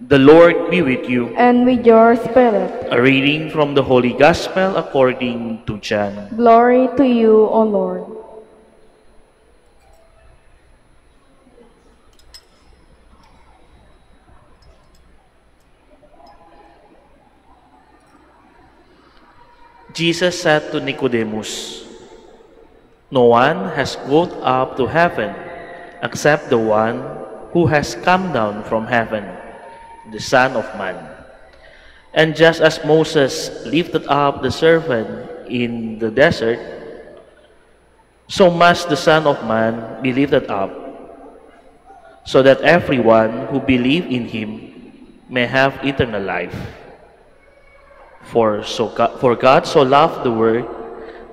The Lord be with you. And with your spirit. A reading from the Holy Gospel according to John. Glory to you, O Lord. Jesus said to Nicodemus, "No one has gone up to heaven except the one who has come down from heaven, the Son of Man. And just as Moses lifted up the serpent in the desert, so must the Son of Man be lifted up, so that everyone who believes in him may have eternal life. For God so loved the world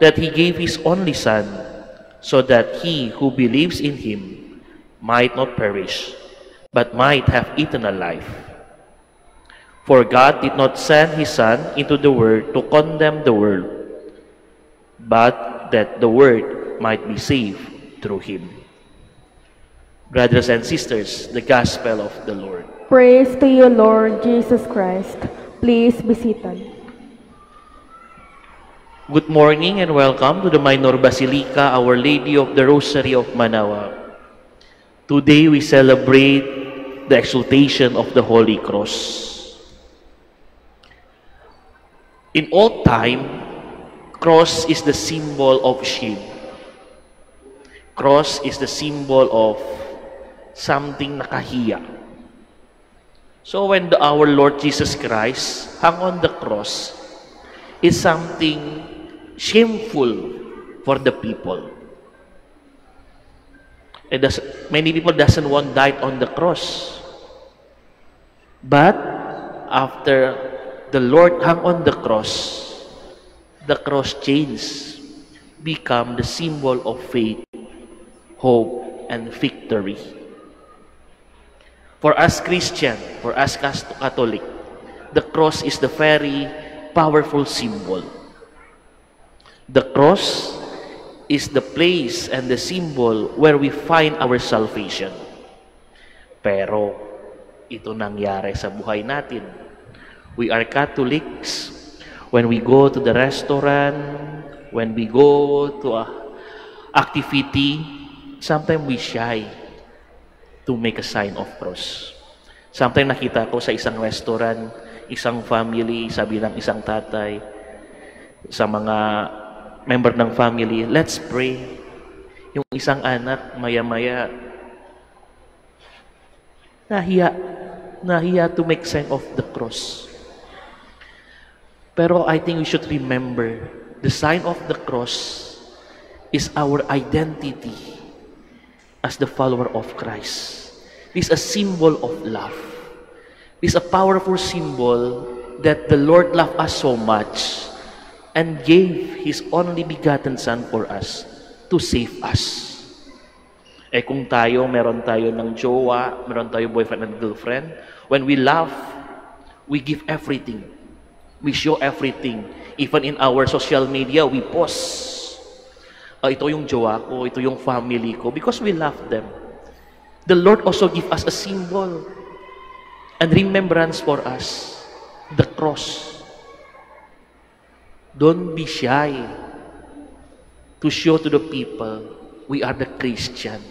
that he gave his only Son, so that he who believes in him might not perish, but might have eternal life. For God did not send his Son into the world to condemn the world, but that the world might be saved through him." Brothers and sisters, the Gospel of the Lord. Praise to you, Lord Jesus Christ. Please be seated. Good morning and welcome to the Minor Basilica, Our Lady of the Rosary of Manaoag. Today we celebrate the exaltation of the Holy Cross. In old time, cross is the symbol of shame. Cross is the symbol of something nakahiya. So when our Lord Jesus Christ hung on the cross, is something shameful for the people. And many people doesn't want died on the cross. But after the Lord hung on the cross changed, become the symbol of faith, hope, and victory. For us Christian, for us Catholic, the cross is the very powerful symbol. The cross is the place and the symbol where we find our salvation. Pero ito nangyari sa buhay natin. We are Catholics. When we go to the restaurant, when we go to a activity, sometimes we shy to make a sign of cross. Sometimes nakita ko sa isang restaurant, isang family, sabi ng isang tatay, sa mga member ng family, let's pray. Yung isang anak, maya-maya, nahiya to make sign of the cross. Pero I think we should remember, the sign of the cross is our identity as the follower of Christ. It is a symbol of love. It is a powerful symbol that the Lord loved us so much and gave His only begotten Son for us to save us. Eh kung meron tayo ng jowa, meron tayo boyfriend and girlfriend, when we love, we give everything. We show everything. Even in our social media, we post. Ito yung jowa ko, ito yung family ko, because we love them. The Lord also give us a symbol and remembrance for us, the cross. Don't be shy to show to the people we are the Christian.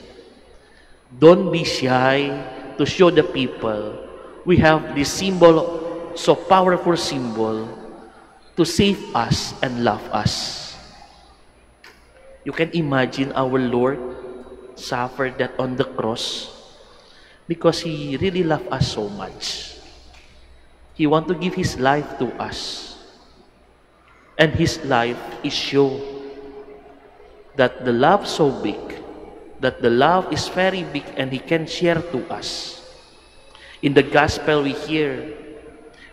Don't be shy to show the people we have this symbol, so powerful symbol, to save us and love us. You can imagine our Lord suffered that on the cross because He really loved us so much. He want to give His life to us. And His life is show that the love so big, that the love is very big and He can share to us. In the gospel we hear,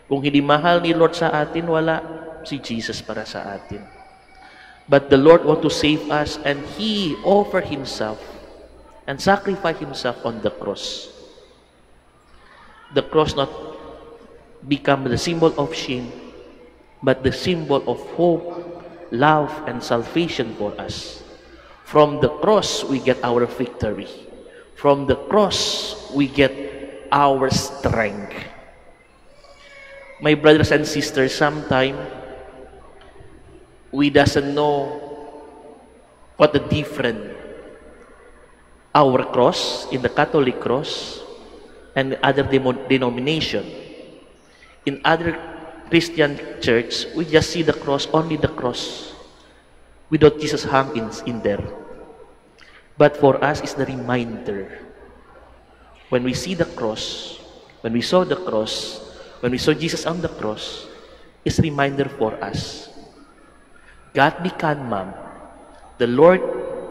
kung hindi mahal ni Lord sa atin, wala si Jesus para sa atin. But the Lord want to save us and He offered Himself and sacrificed Himself on the cross. The cross not become the symbol of shame, but the symbol of hope, love, and salvation for us. From the cross, we get our victory. From the cross, we get our strength. My brothers and sisters, sometimes we doesn't know what the difference our cross in the Catholic cross and other denomination. In other Christian church, we just see the cross, only the cross, without Jesus hung in there. But for us, it's the reminder. When we see the cross, when we saw the cross, when we saw Jesus on the cross, it's a reminder for us. God became man. The Lord,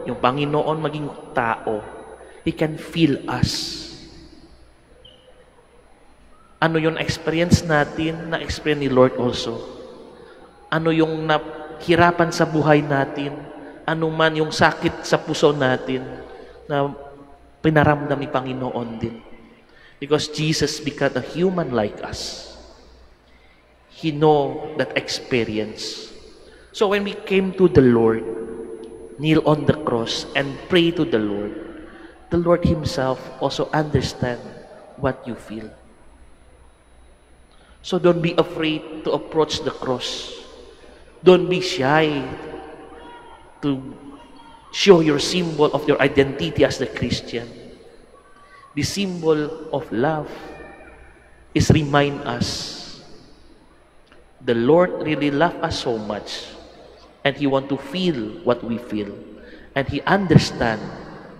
yung Panginoon maging tao, He can feel us. Ano yung experience natin, na-experience ni Lord also. Ano yung nahirapan sa buhay natin, ano man yung sakit sa puso natin, na pinaramdam ni Panginoon din. Because Jesus became a human like us. He know that experience. So when we came to the Lord, kneel on the cross and pray to the Lord Himself also understand what you feel. So don't be afraid to approach the cross. Don't be shy to show your symbol of your identity as the Christian. The symbol of love is remind us the Lord really loves us so much, and He want to feel what we feel, and He understand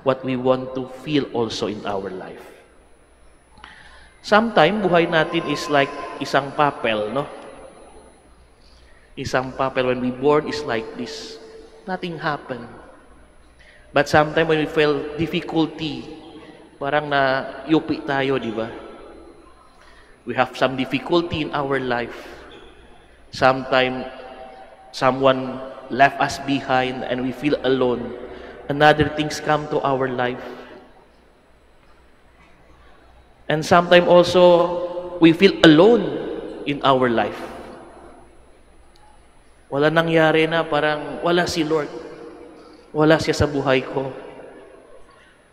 what we want to feel also in our life. Sometimes buhay natin is like isang papel, no? Isang papel, when we born is like this. Nothing happen. But sometimes when we feel difficulty, parang na-yupi tayo, di ba? We have some difficulty in our life. Sometimes someone left us behind and we feel alone. Another things come to our life. And sometimes also, we feel alone in our life. Wala nangyari na, parang wala si Lord. Wala siya sa buhay ko.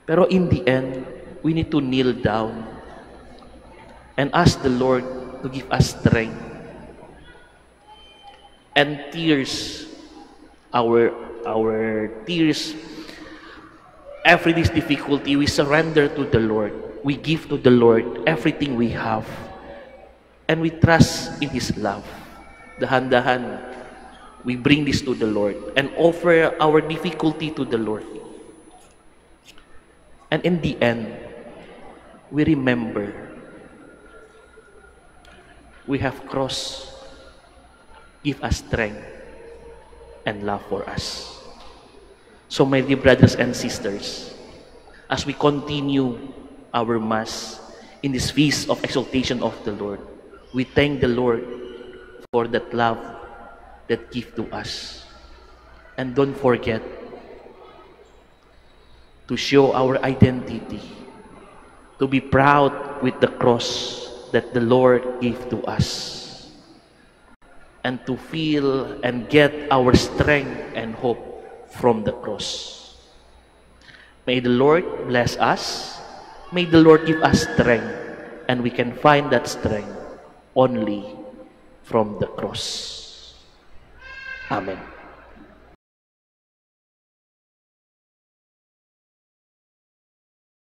Pero in the end, we need to kneel down and ask the Lord to give us strength. And tears, our tears, every this difficulty, we surrender to the Lord. We give to the Lord everything we have. And we trust in His love. Dahan-dahan, we bring this to the Lord and offer our difficulty to the Lord. And in the end, we remember we have cross, give us strength and love for us. So my dear brothers and sisters, as we continue our Mass in this feast of exaltation of the Lord, we thank the Lord for that love that give to us. And don't forget to show our identity, to be proud with the cross that the Lord gave to us, and to feel and get our strength and hope from the cross. May the Lord bless us. May the Lord give us strength, and we can find that strength only from the cross. Amen.